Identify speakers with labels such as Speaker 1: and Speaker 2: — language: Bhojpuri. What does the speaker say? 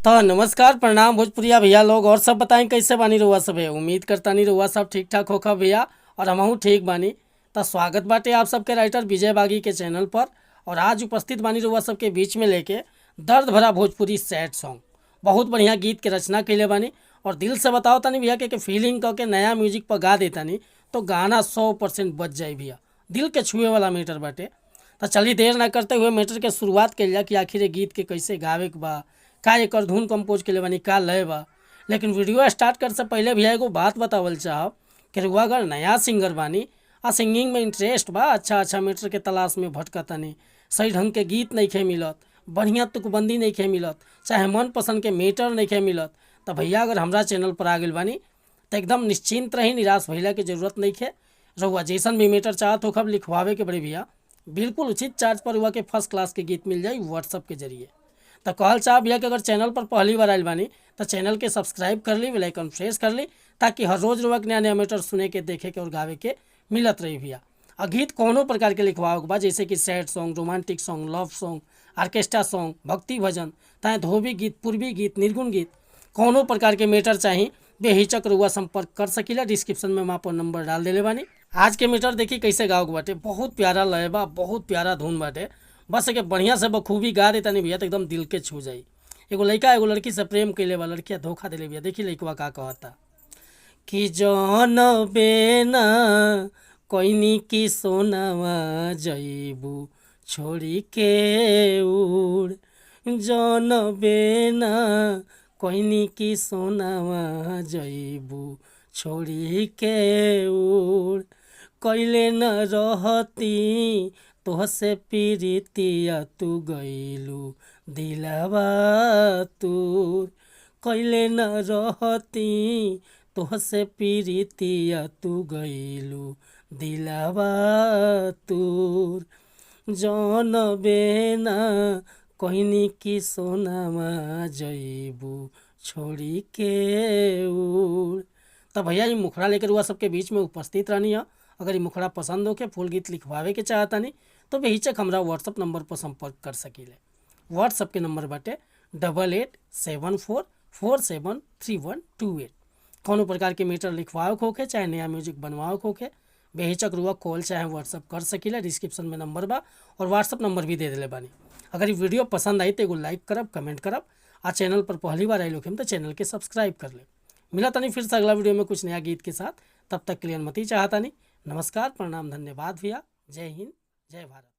Speaker 1: तो नमस्कार प्रणाम भोजपुरिया भैया लोग और सब बताएं कैसे बानी रउआ सब है। उम्मीद करता नहीं रउआ सब ठीक ठाक होखा भैया और हमहू ठीक बानी। तो स्वागत बाटे आप सबके राइटर विजय बागी के चैनल पर। और आज उपस्थित बानी रउआ सबके बीच में लेके दर्द भरा भोजपुरी सैड सॉन्ग, बहुत बढ़िया गीत के रचना कैले बानी। और दिल से बताओ तानी भैया के फीलिंग कह के नया म्यूजिक पर गा देता नहीं तो गाना 100% बच जाए भैया। दिल के छुए वाला मैटर बाटे। तो चलिए देर ना करते हुए मैटर के शुरुआत कल जाए कि आखिर ये गीत के कैसे गावे के बा, का एकर धुन कंपोज के बानी, का लय बा। लेकिन वीडियो स्टार्ट कर से पहले भैया एगो बात बतावल चाहब कि रुआ अगर नया सिंगर बानी आ सिंगिंग में इंटरेस्ट बा, अच्छा मैटर के तलाश में भटकतनी, सही ढंग के गीत नहीं खे मिलत, बढ़िया तुकबंदी नहीं खे मिलत, चाहे मन पसंद के मैटर नहीं खे मिलत, तो भैया अगर हमरा चैनल पर आ गई बानी तो एकदम निश्चिंत रही, निराश भैया के जरूरत नहीं खे। रहुआ जैसन भी मैटर चाहत हो खब लिखवावे के बड़े भैया बिल्कुल उचित चार्ज पर हुआ के फर्स्ट क्लास के गीत मिल जाए व्हाट्सअप के जरिए। तो कहल चाह भैया कि अगर चैनल पर पहली बार आयल बानी तो चैनल के सब्सक्राइब कर ली, बेल आइकन प्रेस कर ली, ताकि हर रोज रोज नया नया मैटर सुने के, देखे के और गावे के मिलत रही भैया। और गीत कोनो प्रकार के लिखवाओ के बाद जैसे कि sad song, romantic song, love song, orchestra song, भक्ति भजन, चाहे धोबी गीत, पूर्वी गीत, निर्गुण गीत, कोनो प्रकार के मैटर चाहिए बेहिचक रुआ संपर्क कर सकीला। डिस्क्रिप्शन में हम अपन नंबर डाल देले बानी। आज के मैटर देखी कैसे गाओ के बाटे, बहुत प्यारा लय बा, बहुत प्यारा धुन बाटे। बस के बढ़िया से बखूबी गा देता नहीं भैया तो एकदम दिल के छू जाई। एगो लड़का एगो लड़की से प्रेम कैले बा, लड़किया धोखा दिले भैया। देखी लड़कवा का कहता कि जौन बेना कोइनी की सोनावा जईबू छोड़ी के उड़, जौन बेना कोइनी की सोनावा जईबू छोड़ी के उड़, कैले न रहती तोहसे पीरितिया तू गईलू दिलावा तूर, कैले न रहती तोहसे पीरितिया तू गईलू दिलावा तूर, जौन बेना कहनी की सोनामा जईबू छोड़ी के उड़। तो भैया ये मुखड़ा लेकर हुआ सबके बीच में उपस्थित रहनी है। अगर ये मुखड़ा पसंद हो के फुल गीत लिखवावे के चाहता नहीं तो बेहिचक हमरा व्हाट्सअप नंबर पर संपर्क कर सकीले। व्हाट्सअप के नंबर बाटे 8874473128। कोनो प्रकार के मीटर लिखवाओ होके चाहे नया म्यूजिक बनवाओ होके बेहिचक रुआ कॉल चाहे व्हाट्सअप कर सकीला। डिस्क्रिप्शन में नंबर बा और व्हाट्सअप नंबर भी दे दिले बानी। अगर ये वीडियो पसंद आई तो एगो लाइक करब, कमेंट करब। आ चैनल पर पहली बार आइल होखेम तो चैनल के सब्सक्राइब कर ले। मिला तनी फिर से अगला वीडियो में कुछ नया गीत के साथ। तब तक के लिए अनुमति चाहता नहीं। नमस्कार प्रणाम धन्यवाद भैया। जय हिंद जय भारत।